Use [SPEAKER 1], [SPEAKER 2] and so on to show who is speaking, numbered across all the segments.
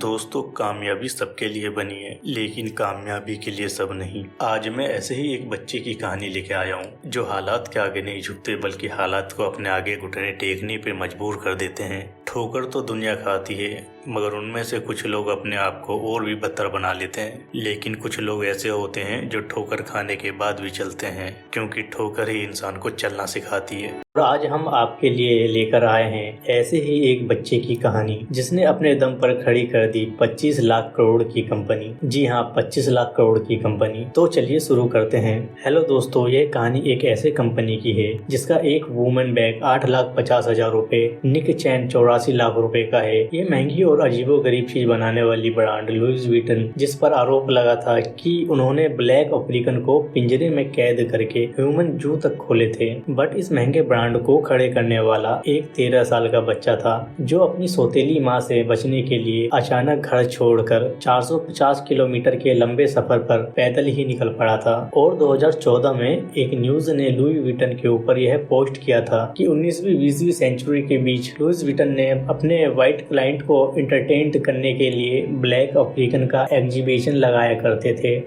[SPEAKER 1] दोस्तों, कामयाबी सबके लिए बनी है, लेकिन कामयाबी के लिए सब नहीं। आज मैं ऐसे ही एक बच्चे की कहानी लेके आया हूँ जो हालात के आगे नहीं झुकते बल्कि हालात को अपने आगे घुटने टेकने पे मजबूर कर देते हैं। ठोकर तो दुनिया खाती है, मगर उनमें से कुछ लोग अपने आप को और भी बदतर बना लेते हैं। लेकिन कुछ लोग ऐसे होते हैं जो ठोकर खाने के बाद भी चलते हैं, क्योंकि ठोकर ही इंसान को चलना सिखाती है।
[SPEAKER 2] और आज हम आपके लिए लेकर आए हैं ऐसे ही एक बच्चे की कहानी जिसने अपने दम पर खड़ी कर दी 25 लाख करोड़ की कंपनी। जी हाँ, 25 लाख करोड़ की कंपनी। तो चलिए शुरू करते हैं। हेलो दोस्तों, ये कहानी एक ऐसे कंपनी की है जिसका एक वुमेन बैग 8,50,000 रुपए, निक चैन 84 लाख रुपए का है। ये महंगी और अजीबोगरीब चीज बनाने वाली ब्रांड लुइस विटन, जिस पर आरोप लगा था कि उन्होंने ब्लैक अफ्रीकन को पिंजरे में कैद करके ह्यूमन जू तक खोले थे। बट इस महंगे ब्रांड को खड़े करने वाला एक 13 साल का बच्चा था जो अपनी सौतेली माँ से बचने के लिए अचानक घर छोड़कर 450 किलोमीटर के लंबे सफर पर पैदल ही निकल पड़ा था। और 2014 में एक न्यूज ने लुई विटन के ऊपर यह पोस्ट किया था कि 19वीं 20वीं सेंचुरी के बीच लुइस विटन ने अपने व्हाइट क्लाइंट को एंटरटेन करने के लिए ब्लैक अफ्रीकन का एग्जीबिशन लगाया करते थे।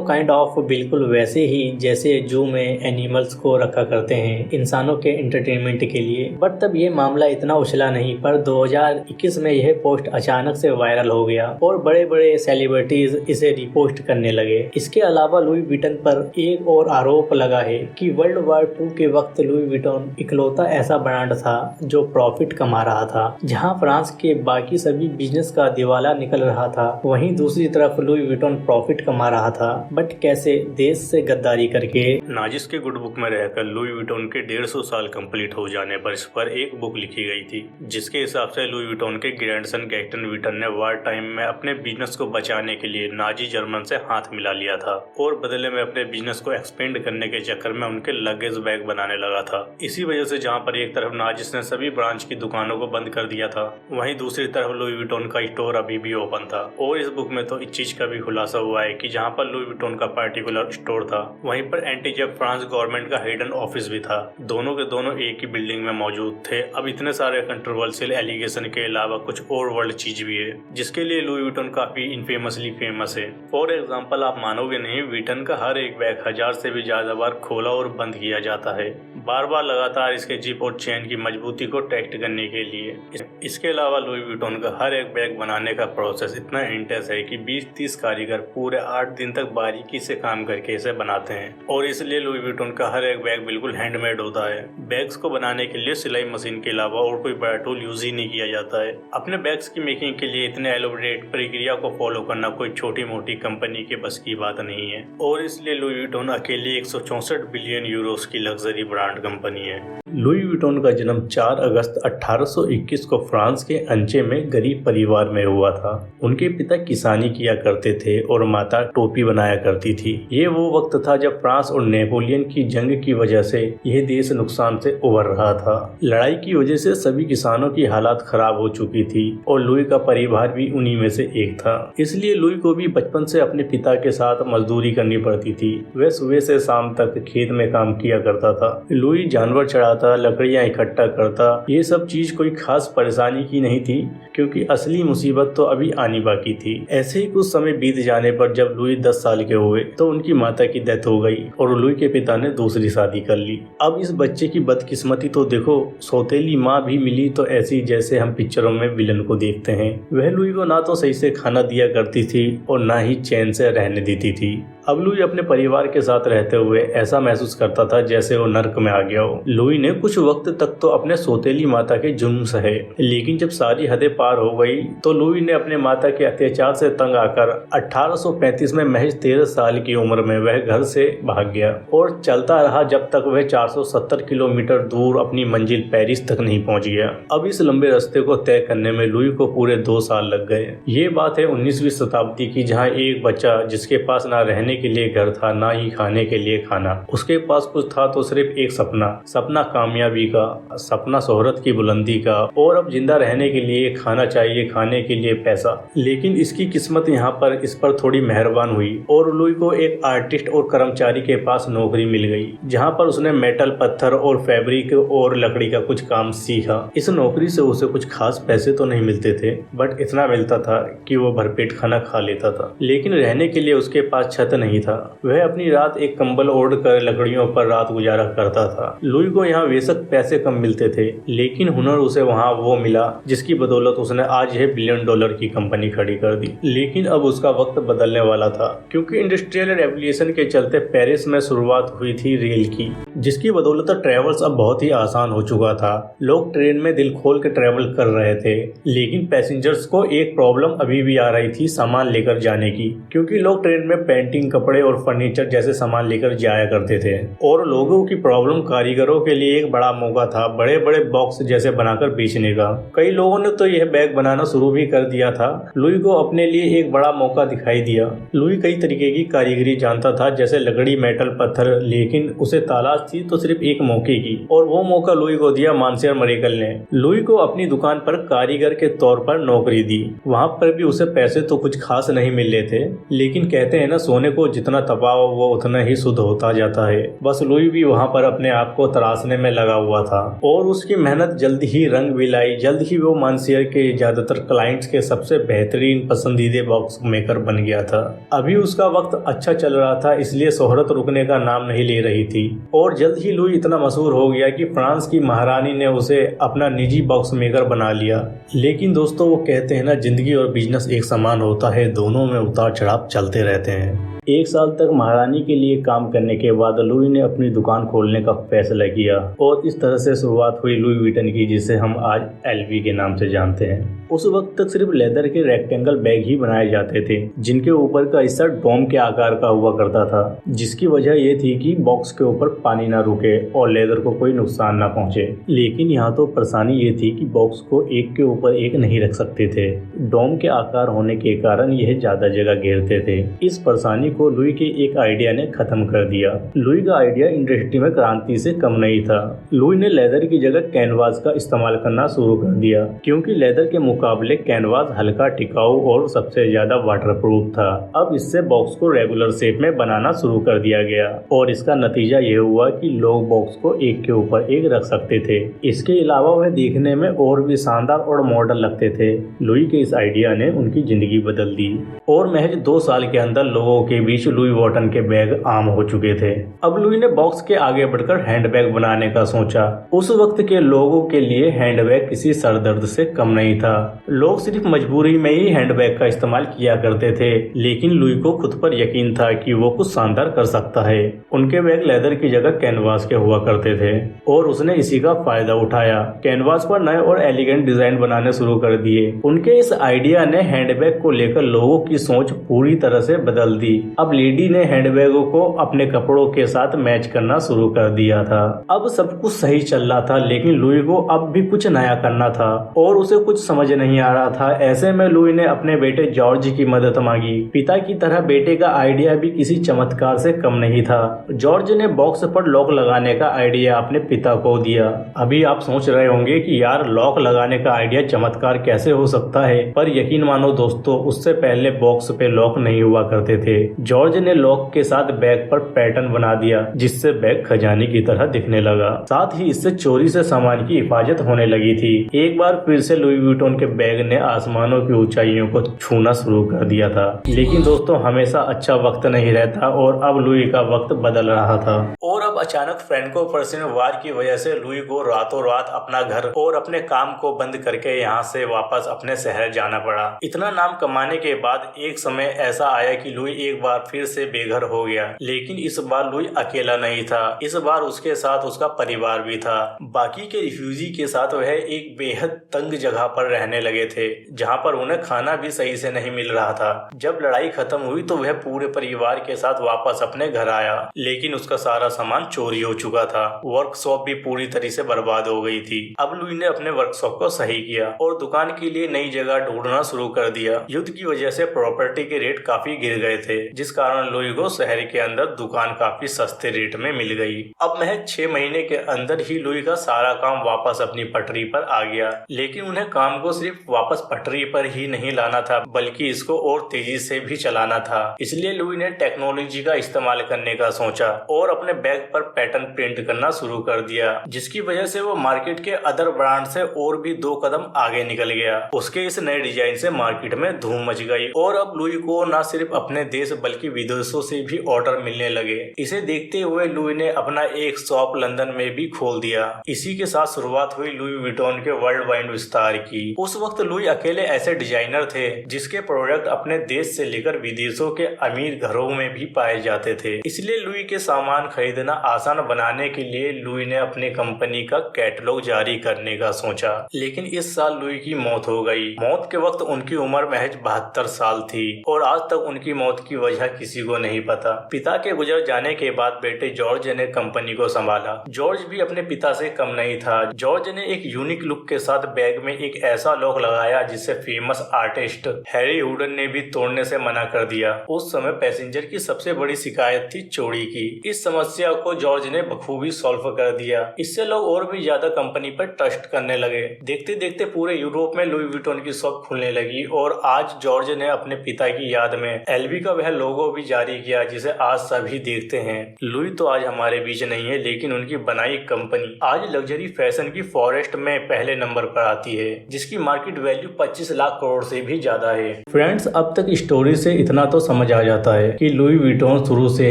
[SPEAKER 2] काइंड ऑफ बिल्कुल वैसे ही जैसे जू में एनिमल्स को रखा करते हैं इंसानों के एंटरटेनमेंट के लिए। बट तब ये मामला इतना उछला नहीं, पर 2021 में यह पोस्ट अचानक से वायरल हो गया और बड़े बड़े सेलिब्रिटीज इसे रिपोस्ट करने लगे। इसके अलावा लुई विटन पर एक और आरोप लगा है कि वर्ल्ड वॉर 2 के वक्त लुई विटन इकलौता ऐसा ब्रांड था जो प्रॉफिट कमा रहा था। जहां फ्रांस के बाकी सभी बिजनेस का दिवाला निकल रहा था, वहीं दूसरी तरफ लुई विटन प्रॉफिट कमा रहा था। बट कैसे? देश से गद्दारी करके।
[SPEAKER 1] नाजिस के गुड बुक में रहकर लुई विटन के 150 साल कंप्लीट हो जाने पर इस पर एक बुक लिखी गई थी, जिसके हिसाब से लुई विटन के ग्रैंडसन कैप्टन विटन ने वार टाइम में अपने बिजनेस को बचाने के लिए नाजी जर्मन से हाथ मिला लिया था और बदले में अपने बिजनेस को एक्सपेंड करने के चक्कर में उनके लगेज बैग बनाने लगा था। इसी वजह से जहां पर एक तरफ नाजिस ने सभी ब्रांच की दुकानों को बंद कर दिया था, वहीं दूसरी तरफ लुई विटन का स्टोर अभी भी ओपन था। और इस बुक में तो इस चीज का भी खुलासा हुआ है कि जहाँ पर लुई विटन का पार्टिकुलर स्टोर था, वहीं पर एंटी जब फ्रांस गवर्नमेंट का हिडन ऑफिस भी था। दोनों के दोनों एक ही बिल्डिंग में मौजूद थे। अब इतने सारे कंट्रोवर्शियल एलिगेशन के अलावा कुछ और वर्ल्ड चीज भी है जिसके लिए लुई विटन काफी इनफेमसली फेमस है। फॉर एग्जांपल, आप मानोगे नहीं, विटन का हर एक बैग 1000 से भी ज्यादा बार खोला और बंद किया जाता है, बार बार लगातार इसके जिप और चेन की मजबूती को टेस्ट करने के लिए। इसके अलावा लुई विटन का हर एक बैग बनाने का प्रोसेस इतना इंटेंस है कि 20-30 कारीगर पूरे 8 दिन तक बारीकी से काम करके इसे बनाते हैं। और इसलिए लुई विटन का हर एक बैग बिल्कुल हैंडमेड होता है। बैग्स को बनाने के लिए सिलाई मशीन के अलावा और कोई बड़ा टूल यूज ही नहीं किया जाता है। अपने बैग्स की मेकिंग के लिए इतने एलोबरेट प्रक्रिया को फॉलो करना कोई छोटी मोटी कंपनी के बस की बात नहीं है। और इसलिए लुई विटन अकेले 164 बिलियन यूरोस की लग्जरी ब्रांड कंपनी है।
[SPEAKER 2] लुई विटन का जन्म 4 अगस्त 1821 को फ्रांस के अंचे में गरीब परिवार में हुआ था। उनके पिता किसानी किया करते थे और माता टोपी बनाया करती थी। ये वो वक्त था जब फ्रांस और नेपोलियन की जंग की वजह से यह देश नुकसान से उबर रहा था। लड़ाई की वजह से सभी किसानों की हालात खराब हो चुकी थी और लुई का परिवार भी उन्हीं में से एक था। इसलिए लुई को भी बचपन से अपने पिता के साथ मजदूरी करनी पड़ती थी। वह सुबह से शाम तक खेत में काम किया करता था। लुई जानवर चढ़ाता, लकड़ियां इकट्ठा करता। ये सब चीज कोई खास परेशानी की नहीं थी, क्योंकि असली मुसीबत तो अभी आनी बाकी थी। ऐसे ही कुछ समय बीत जाने पर जब लुई 10 साल के हुए तो उनकी माता की डेथ हो गई और लुई के पिता ने दूसरी शादी कर ली। अब इस बच्चे की बदकिस्मती तो देखो, सौतेली माँ भी मिली तो ऐसी जैसे हम पिक्चरों में विलन को देखते हैं। वह लुई को ना तो सही से खाना दिया करती थी और ना ही चैन से रहने देती थी। अब लुई अपने परिवार के साथ रहते हुए ऐसा महसूस करता था जैसे वो नर्क में आ गया हो। लुई ने कुछ वक्त तक तो अपने सौतेली माता के जुल्म सहे, लेकिन जब सारी हदें पार हो गई तो लुई ने अपने माता के अत्याचार से तंग आकर 1835 में महज 13 साल की उम्र में वह घर से भाग गया और चलता रहा जब तक वह 470 किलोमीटर दूर अपनी मंजिल पेरिस तक नहीं पहुंच गया। अब इस लंबे रास्ते को तय करने में लुई को पूरे 2 साल लग गए। ये बात है 19वीं शताब्दी की, जहाँ एक बच्चा जिसके पास ना रहने
[SPEAKER 1] के लिए घर था, ना ही खाने के लिए खाना। उसके पास कुछ था तो सिर्फ एक सपना कामयाबी का, सपना शोहरत की बुलंदी का, और अब जिंदा रहने के लिए खाना चाहिए, खाने के लिए पैसा। लेकिन इसकी किस्मत यहाँ पर इस पर थोड़ी मेहरबान हुई और लुई को एक आर्टिस्ट और कर्मचारी के पास नौकरी मिल गई, जहाँ पर उसने मेटल, पत्थर और फैब्रिक और लकड़ी का कुछ काम सीखा। इस नौकरी से उसे कुछ खास पैसे तो नहीं मिलते थे, बट इतना मिलता था कि वो भरपेट खाना खा लेता था। लेकिन रहने के लिए उसके पास छत नहीं था। वह अपनी रात एक कंबल ओढ़ कर लकड़ियों पर रात गुजारा करता था। लुई को यहाँ बेशक पैसे कम मिलते थे, लेकिन हुनर उसे वहाँ वो मिला जिसकी बदौलत उसने आज यह $1 बिलियन की कंपनी खड़ी कर दी। लेकिन अब उसका वक्त बदलने वाला था, क्योंकि इंडस्ट्रियल रेवोल्यूशन के चलते पेरिस में शुरुआत हुई थी रेल की, जिसकी बदौलत ट्रेवल्स अब बहुत ही आसान हो चुका था। लोग ट्रेन में दिल खोल के ट्रेवल कर रहे थे, लेकिन पैसेंजर्स को एक प्रॉब्लम अभी भी आ रही थी सामान लेकर जाने की, क्योंकि लोग ट्रेन में पेंटिंग, कपड़े और फर्नीचर जैसे सामान लेकर जाया करते थे। और लोगों की प्रॉब्लम कारीगरों के लिए एक बड़ा मौका था बड़े बड़े बॉक्स जैसे बनाकर बेचने का। कई लोगों ने तो यह बैग बनाना शुरू भी कर दिया था। लुई को अपने लिए एक बड़ा मौका दिखाई दिया। लुई कई तरीके की कारीगरी जानता था, जैसे लकड़ी, मेटल, पत्थर, लेकिन उसे तलाश थी तो सिर्फ एक मौके की, और वो मौका लुई को दिया मानसियर मरेकल ने। लुई को अपनी दुकान पर कारीगर के तौर पर नौकरी दी। वहाँ पर भी उसे पैसे तो कुछ खास नहीं मिल रहे थे, लेकिन कहते हैं ना, सोने को जितना तपाओ वो उतना ही शुद्ध होता जाता है। बस लुई भी वहाँ पर अपने आप को तराशने में लगा हुआ था, और उसकी मेहनत जल्द ही रंग भी लाई। जल्द ही वो मानसियर के ज्यादातर क्लाइंट्स के सबसे बेहतरीन पसंदीदा बॉक्स मेकर बन गया था। अभी उसका वक्त अच्छा चल रहा था, इसलिए शोहरत रुकने का नाम नहीं ले रही थी, और जल्द ही लुई इतना मशहूर हो गया कि फ्रांस की महारानी ने उसे अपना निजी बॉक्स मेकर बना लिया। लेकिन दोस्तों, वो कहते हैं ना, जिंदगी और बिजनेस एक समान होता है, दोनों में उतार चढ़ाव चलते रहते हैं। 1 साल तक महारानी के लिए काम करने के बाद लुई ने अपनी दुकान खोलने का फैसला किया, और इस तरह से शुरुआत हुई लुई विटन की, जिसे हम आज LV के नाम से जानते हैं। उस वक्त तक सिर्फ लेदर के रेक्टेंगल बैग ही बनाए जाते थे, जिनके ऊपर का हिस्सा डोम के आकार का हुआ करता था, जिसकी वजह यह थी कि बॉक्स के ऊपर पानी ना रुके और लेदर को कोई नुकसान ना पहुंचे। लेकिन यहाँ तो परेशानी ये थी कि बॉक्स को एक के ऊपर एक नहीं रख सकते थे। डोम के आकार होने के कारण यह ज्यादा जगह घेरते थे। इस परेशानी को लुई के एक आइडिया ने खत्म कर दिया। लुई का आइडिया इंडस्ट्री में क्रांति से कम नहीं था। लुई ने लेदर की जगह कैनवास का इस्तेमाल करना शुरू कर दिया, क्योंकि लेदर के मुकाबले कैनवास हल्का, टिकाऊ और सबसे ज्यादा वाटरप्रूफ था। अब इससे बॉक्स को रेगुलर शेप में बनाना शुरू कर दिया गया, और इसका नतीजा यह हुआ कि लोग बॉक्स को एक के ऊपर एक रख सकते थे। इसके अलावा वह देखने में और भी शानदार और मॉडर्न लगते थे। लुई के इस आइडिया ने उनकी जिंदगी बदल दी, और महज 2 साल के अंदर लोगों के बीच लुई वॉटन के बैग आम हो चुके थे। अब लुई ने बॉक्स के आगे बढ़कर हैंडबैग बनाने का सोचा। उस वक्त के लोगों के लिए हैंडबैग किसी सरदर्द से कम नहीं था। लोग सिर्फ मजबूरी में ही हैंडबैग का इस्तेमाल किया करते थे, लेकिन लुई को खुद पर यकीन था कि वो कुछ शानदार कर सकता है। उनके बैग लेदर की जगह कैनवास के हुआ करते थे, और उसने इसी का फायदा उठाया। कैनवास पर नए और एलिगेंट डिजाइन बनाने शुरू कर दिए। उनके इस आइडिया ने हैंडबैग को लेकर लोगों की सोच पूरी तरह से बदल दी। अब लेडी ने हैंडबैगों को अपने कपड़ों के साथ मैच करना शुरू कर दिया था। अब सब कुछ सही चल रहा था, लेकिन लुई को अब भी कुछ नया करना था, और उसे कुछ समझ नहीं आ रहा था। ऐसे में लुई ने अपने बेटे जॉर्ज की मदद मांगी। पिता की तरह बेटे का आइडिया भी किसी चमत्कार से कम नहीं था। जॉर्ज ने बॉक्स पर लॉक लगाने का आइडिया अपने पिता को दिया। अभी आप सोच रहे होंगे कि यार, लॉक लगाने का आइडिया चमत्कार कैसे हो सकता है, पर यकीन मानो दोस्तों, उससे पहले बॉक्स पे लॉक नहीं हुआ करते थे। जॉर्ज ने लॉक के साथ बैग पर पैटर्न बना दिया, जिससे बैग खजाने की तरह दिखने लगा। साथ ही इससे चोरी से सामान की हिफाजत होने लगी थी। एक बार फिर से लुई वुइटन के बैग ने आसमानों की ऊंचाइयों को छूना शुरू कर दिया था। लेकिन दोस्तों, हमेशा अच्छा वक्त नहीं रहता, और अब लुई का वक्त बदल रहा था। और अब अचानक फ्रैंको पर्शियन वार की वजह से लुई को रातों रात अपना घर और अपने काम को बंद करके यहाँ से वापस अपने शहर जाना पड़ा। इतना नाम कमाने के बाद एक समय ऐसा आया कि लुई एक बार फिर से बेघर हो गया। लेकिन इस बार लुई अकेला नहीं था, इस बार उसके साथ उसका परिवार भी था। बाकी के रिफ्यूजी के साथ वह एक बेहद तंग जगह पर रहने लगे थे, जहाँ पर उन्हें खाना भी सही से नहीं मिल रहा था। जब लड़ाई खत्म हुई तो वह पूरे परिवार के साथ वापस अपने घर आया, लेकिन उसका सारा सामान चोरी हो चुका था। वर्कशॉप भी पूरी तरह से बर्बाद हो गई थी। अब लुई ने अपने वर्कशॉप को सही किया और दुकान के लिए नई जगह ढूंढना शुरू कर दिया। युद्ध की वजह से प्रॉपर्टी के रेट काफी गिर गए थे, जिस कारण लुई को शहर के अंदर दुकान काफी सस्ते रेट में मिल गई। अब महज 6 महीने के अंदर ही लुई का सारा काम वापस अपनी पटरी पर आ गया, लेकिन उन्हें काम को सिर्फ वापस पटरी पर ही नहीं लाना था बल्कि इसको और तेजी से भी चलाना था। इसलिए लुई ने टेक्नोलॉजी का इस्तेमाल करने का सोचा और अपने बैग पर पैटर्न प्रिंट करना शुरू कर दिया, जिसकी वजह से वो मार्केट के अदर ब्रांड से और भी 2 कदम आगे निकल गया। उसके इस नए डिजाइन से मार्केट में धूम मच गई और अब लुई को न सिर्फ अपने देश बल्कि विदेशों से भी ऑर्डर मिलने लगे। इसे देखते हुए लुई ने अपना एक शॉप लंदन में भी खोल दिया। इसी के साथ शुरुआत हुई लुई विटॉन के वर्ल्ड वाइड विस्तार की। उस वक्त लुई अकेले ऐसे डिजाइनर थे जिसके प्रोडक्ट अपने देश से लेकर विदेशों के अमीर घरों में भी पाए जाते थे। इसलिए लुई के सामान खरीदना आसान बनाने के लिए लुई ने अपनी कंपनी का कैटलॉग जारी करने का सोचा, लेकिन इस साल लुई की मौत हो गई। मौत के वक्त उनकी उम्र महज 72 साल थी और आज तक उनकी मौत की वजह किसी को नहीं पता। पिता के गुजर जाने के बाद बेटे जॉर्ज ने कंपनी को संभाला। जॉर्ज भी अपने पिता से कम नहीं था। जॉर्ज ने एक यूनिक लुक के साथ बैग में एक ऐसा लॉक लगाया जिसे फेमस आर्टिस्ट हैरी हुडन ने भी तोड़ने से मना कर दिया। उस समय पैसेंजर की सबसे बड़ी शिकायत थी चोरी की। इस समस्या को जॉर्ज ने बखूबी सॉल्व कर दिया। इससे लोग और भी ज्यादा कंपनी पर ट्रस्ट करने लगे। देखते देखते पूरे यूरोप में लुई विटॉन की शॉप खुलने लगी और आज जॉर्ज ने अपने पिता की याद में एलवी का वह लोगो भी जारी किया जिसे आज सभी देखते हैं। लुई तो आज हमारे बीच नहीं है, लेकिन उनकी बनाई कंपनी आज लग्जरी फैशन की फॉरेस्ट में पहले नंबर पर आती है, जिसकी मार्केट वैल्यू 25 लाख करोड़ से भी ज्यादा है।
[SPEAKER 2] फ्रेंड्स, अब तक स्टोरी से इतना तो समझ आ जाता है कि लुई विटॉन शुरू से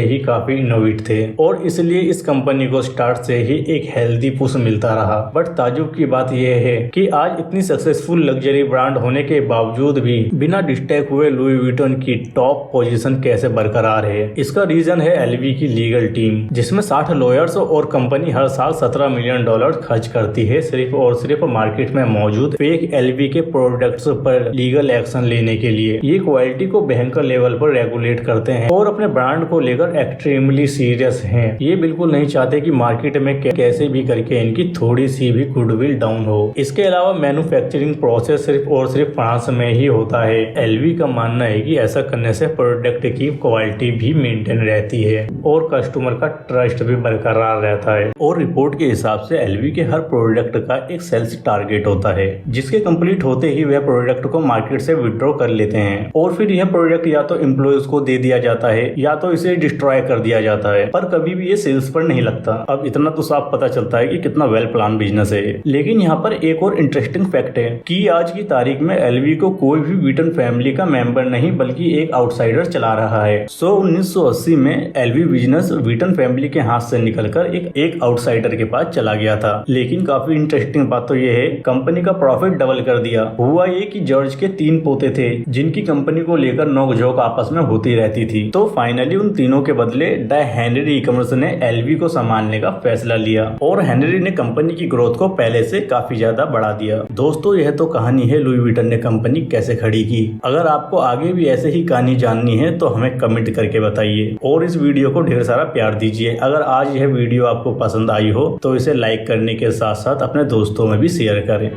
[SPEAKER 2] ही काफी इनोवेट थे और इसलिए इस कंपनी को स्टार्ट से ही एक हेल्दी पुश मिलता रहा। बट ताजुब की बात यह है कि आज इतनी सक्सेसफुल लग्जरी ब्रांड होने के बावजूद भी बिना डिस्ट्रैक्ट हुए लुई विटॉन की टॉप पोजीशन कैसे बरकरार है। इसका रीजन है एलवी की लीगल टीम, जिसमें 60 लॉयर्स और कंपनी हर साल $17 मिलियन खर्च करती है सिर्फ और सिर्फ मार्केट में मौजूद फेक एलवी के प्रोडक्ट्स पर लीगल एक्शन लेने के लिए। ये क्वालिटी को भयंकर लेवल पर रेगुलेट करते हैं और अपने ब्रांड को लेकर एक्सट्रीमली सीरियस हैं। ये बिल्कुल नहीं चाहते कि मार्केट में कैसे भी करके इनकी थोड़ी सी भी गुडविल डाउन हो। इसके अलावा मैन्युफैक्चरिंग प्रोसेस सिर्फ और सिर्फ फ्रांस में ही होता है। एलवी का मानना है कि ऐसा करने से प्रोडक्ट की क्वालिटी भी मेंटेन रहती है और कस्टमर का ट्रस्ट भी बरकरार रहता है। और रिपोर्ट के हिसाब से एलवी के हर प्रोडक्ट का एक सेल्स टारगेट होता है, जिसके कंप्लीट होते ही वह प्रोडक्ट को मार्केट से विड्रॉ कर लेते हैं और फिर यह प्रोडक्ट या तो एम्प्लॉयज को दे दिया जाता है या तो इसे डिस्ट्रॉय कर दिया जाता है, पर कभी भी ये सेल्स पर नहीं लगता। अब इतना तो साफ पता चलता है कि कितना वेल प्लान बिजनेस है। लेकिन यहाँ पर एक और इंटरेस्टिंग फैक्ट है कि आज की तारीख में एलवी को कोई भी विटन फैमिली का मेंबर नहीं बल्कि एक आउटसाइडर चला रहा है। 1980 में एलवी बिजनेस विटन फैमिली के हाथ से निकलकर एक आउटसाइडर के पास चला गया था। लेकिन काफी इंटरेस्टिंग बात तो यह है, कंपनी का प्रॉफिट डबल कर दिया। हुआ ये कि जॉर्ज के 3 पोते थे जिनकी कंपनी को लेकर नोकझोंक आपस में होती रहती थी। तो फाइनली उन तीनों के बदले द हेनरी ई-कॉमर्स ने एलवी को संभालने का फैसला लिया और हेनरी ने कंपनी की ग्रोथ को पहले से काफी ज्यादा बढ़ा दिया। दोस्तों, यह तो कहानी है लुई विटन ने कंपनी कैसे खड़ी की। अगर आपको आगे भी ऐसे ही कहानी जाननी है तो हमें कमेंट करके बताइए और इस वीडियो को ढेर सारा प्यार दीजिए। अगर आज यह वीडियो आपको पसंद आई हो तो इसे लाइक करने के साथ साथ अपने दोस्तों में भी शेयर करें।